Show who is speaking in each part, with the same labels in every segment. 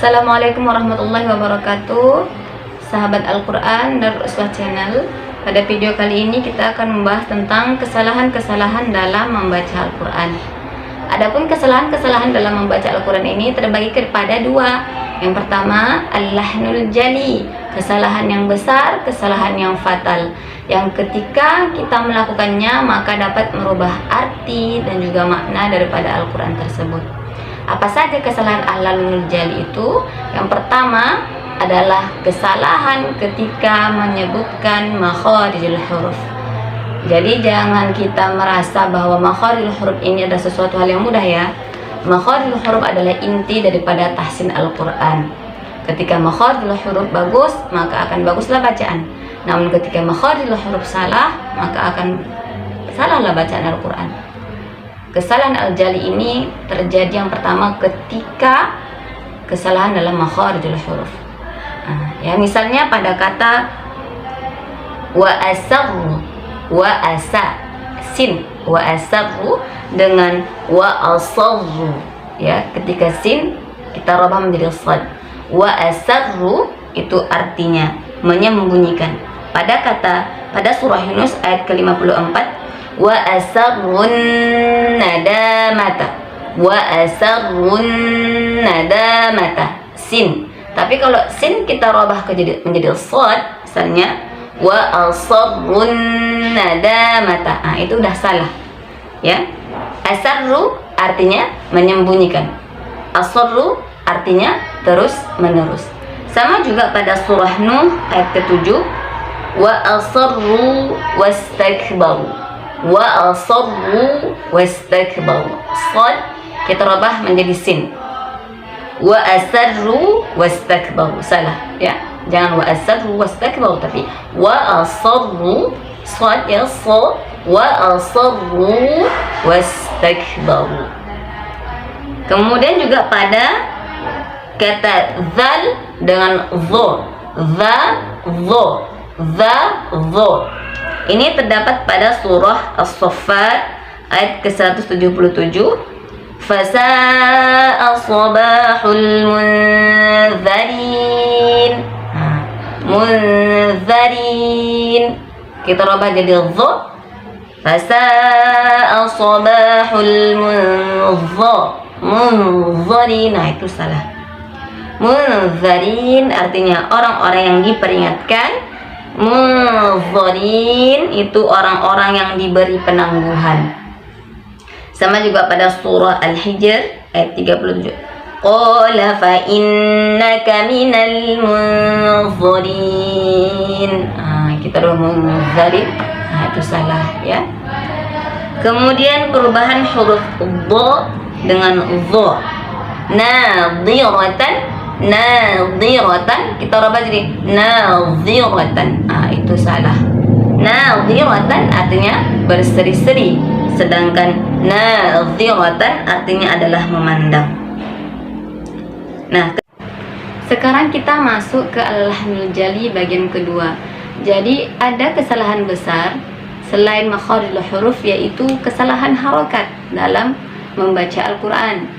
Speaker 1: Assalamualaikum warahmatullahi wabarakatuh, sahabat Al-Quran dan Uswah Channel. Pada video kali ini kita akan membahas tentang kesalahan-kesalahan dalam membaca Al-Quran. Adapun kesalahan-kesalahan dalam membaca Al-Quran ini terbagi kepada dua. Yang pertama, al-lahnul jali, kesalahan yang besar, kesalahan yang fatal, yang ketika kita melakukannya maka dapat merubah arti dan juga makna daripada Al-Quran tersebut. Apa saja kesalahan al-lahnul jali itu? Yang pertama adalah kesalahan ketika menyebutkan makharijul huruf. Jadi jangan kita merasa bahwa makharijul huruf ini adalah sesuatu hal yang mudah ya. Makharijul huruf adalah inti daripada tahsin Al-Quran. Ketika makharijul huruf bagus, maka akan baguslah bacaan. Namun ketika makharijul huruf salah, maka akan salahlah bacaan Al-Quran. Kesalahan al-jali ini terjadi yang pertama ketika kesalahan dalam makharijul huruf. Ya misalnya pada kata wa asarru, wa asa, sin, wa asarru dengan wa asarru. Ya, ketika sin kita rubah menjadi sad. Wa asarru itu artinya menyembunyikan. Pada surah Yunus ayat ke-54, wa asarrun nadamata, wa asarrun nadamata, sin. Tapi kalau sin kita rubah menjadi sad, misalnya wa asarrun nadamata, itu udah salah ya. Asarru artinya menyembunyikan, asarru artinya terus menerus. Sama juga pada surah Nuh ayat ke-7, wa asarru wastakbaru, wa asarru wastakbaru, sad kita rubah menjadi sin, wa asarru wastakbaru, salah ya. Jangan wa asarru wastakbaru, tapi wa asarru, sad ya, sad, wa asarru wastakbaru. Kemudian juga pada kata zal dengan dho, dho, ini terdapat pada surah As-Saffat ayat ke-177, fasa'a sabahul munzarin, munzarin kita rubah jadi dho, fasa'a sabahul munzarin, itu salah. Munzarin artinya orang-orang yang diperingatkan, munzarin itu orang-orang yang diberi penangguhan. Sama juga pada surah Al-Hijr ayat 37, qala fa innaka minal munzarin, kita udah munzarin, itu salah ya. Kemudian perubahan huruf dha dengan dha, nadiratan kita rubah jadi nadiratan, itu salah. Nadiratan artinya berseri-seri, sedangkan nadiratan artinya adalah memandang. Nah, sekarang kita masuk ke al-lahnul jali bagian kedua. Jadi ada kesalahan besar selain makharijul huruf, yaitu kesalahan harokat dalam membaca Al-Quran.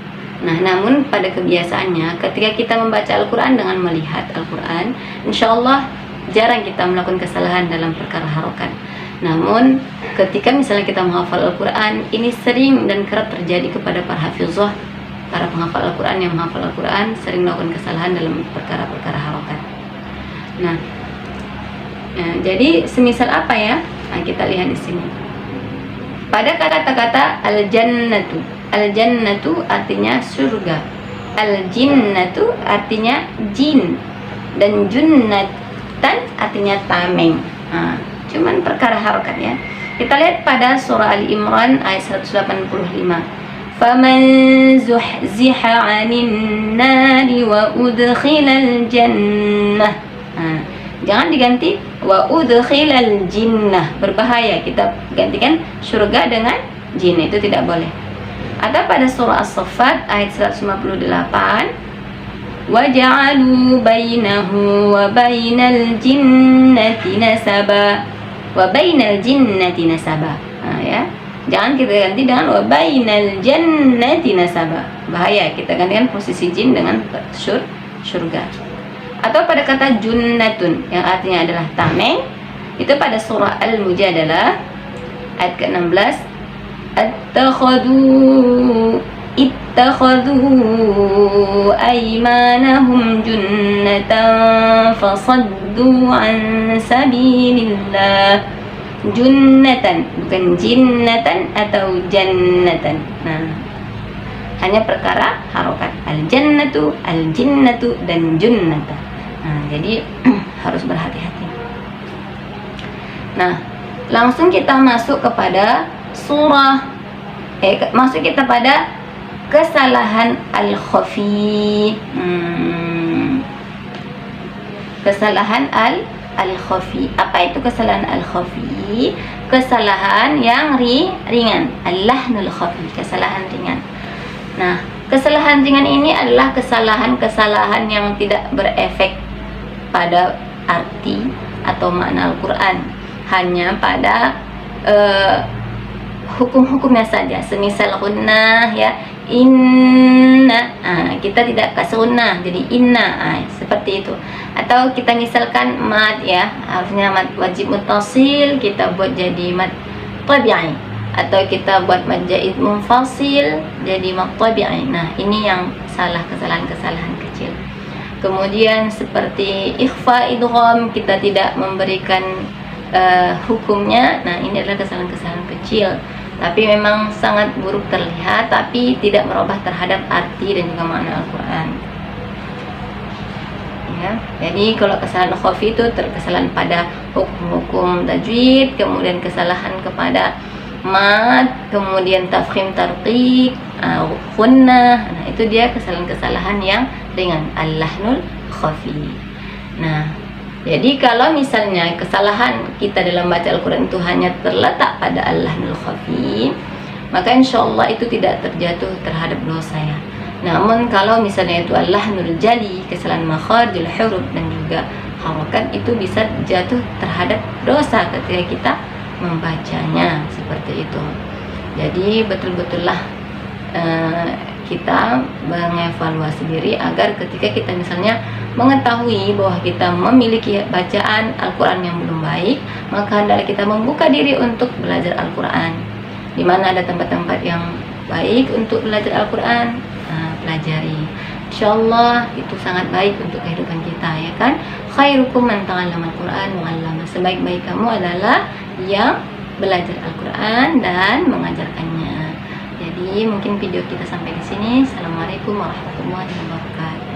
Speaker 1: Nah, namun pada kebiasaannya ketika kita membaca Al-Quran dengan melihat Al-Quran, insya Allah jarang kita melakukan kesalahan dalam perkara harokat. Namun ketika misalnya kita menghafal Al-Quran, ini sering dan kerap terjadi kepada para hafizah, para penghafal Al-Quran yang menghafal Al-Quran sering melakukan kesalahan dalam perkara-perkara harokat. Nah, jadi semisal apa ya? Kita lihat di sini. Pada kata-kata al-jannatu, al-jannatu artinya surga, al-jinnatu artinya jin, dan junnatan artinya tameng. Cuman perkara harokat ya. Kita lihat pada surah Ali Imran ayat 185, faman zuhziha 'anil nari wa udkhilal jannah. Jangan diganti wa udkhilal jinnah, berbahaya kita gantikan surga dengan jin, itu tidak boleh. Ada pada surah As-Saffat ayat 158, wa ja'alu bainahu wa bainal jinnati nasaba, wa bainal jinnati nasaba, ya. Jangan kita ganti dengan wa bainal jannati nasaba, bahaya kita gantikan posisi jin dengan surga. Atau pada kata junnatun yang artinya adalah tameng, itu pada surah Al-Mujadalah ayat ke-16, ittakhadhu aymanahum junnatan fasaddu an sabilillah. Junnatan, bukan jinnatan atau jannatan. Nah, hanya perkara harokat, al-jannatu, al-jinnatu, dan junnata. Nah, jadi harus berhati-hati. Nah, langsung kita masuk kepada masuk kita pada kesalahan al-khafi. Kesalahan al-khafi. Apa itu kesalahan al-khafi? Kesalahan yang ringan. Al-lahnul khafi, kesalahan ringan. Nah, kesalahan ringan ini adalah kesalahan-kesalahan yang tidak berefek pada arti atau makna Al-Quran, hanya pada hukum-hukumnya saja. Semisal gunnah, ya, inna, kita tidak kasih gunnah jadi inna, seperti itu. Atau kita misalkan mad, ya, harusnya mad wajib muttasil, kita buat jadi mad tabi'i, atau kita buat mad jaid munfasil jadi mad tabi'i. Nah, ini yang kesalahan-kesalahan kecil. Kemudian seperti ikhfa idgham, kita tidak memberikan hukumnya. Nah, ini adalah kesalahan-kesalahan kecil, tapi memang sangat buruk terlihat, tapi tidak merubah terhadap arti dan juga makna Al-Quran. Ya, jadi kalau kesalahan khafi itu kesalahan pada hukum-hukum tajwid, kemudian kesalahan kepada mad, kemudian tafkhim tarqiq, gunnah. Nah, itu dia kesalahan-kesalahan yang ringan, al-lahnul khafi. Nah, jadi kalau misalnya kesalahan kita dalam baca Al-Quran itu hanya terletak pada al-lahnul khafi, maka insyaallah itu tidak terjatuh terhadap dosa, ya. Namun kalau misalnya itu al-lahnul jali, kesalahan makharijul huruf dan juga harokat, itu bisa jatuh terhadap dosa ketika kita membacanya, seperti itu. Jadi betul-betullah kita mengevaluasi diri agar ketika kita misalnya mengetahui bahwa kita memiliki bacaan Al-Quran yang belum baik, maka hendaklah kita membuka diri untuk belajar Al-Quran. Di mana ada tempat-tempat yang baik untuk belajar Al-Quran, pelajari. Insyaallah itu sangat baik untuk kehidupan kita, ya kan? Khairukum man ta'allama Al-Quran wa 'allama. Sebaik-baik kamu adalah yang belajar Al-Quran dan mengajarkannya. Jadi mungkin video kita sampai di sini. Assalamualaikum warahmatullahi wabarakatuh.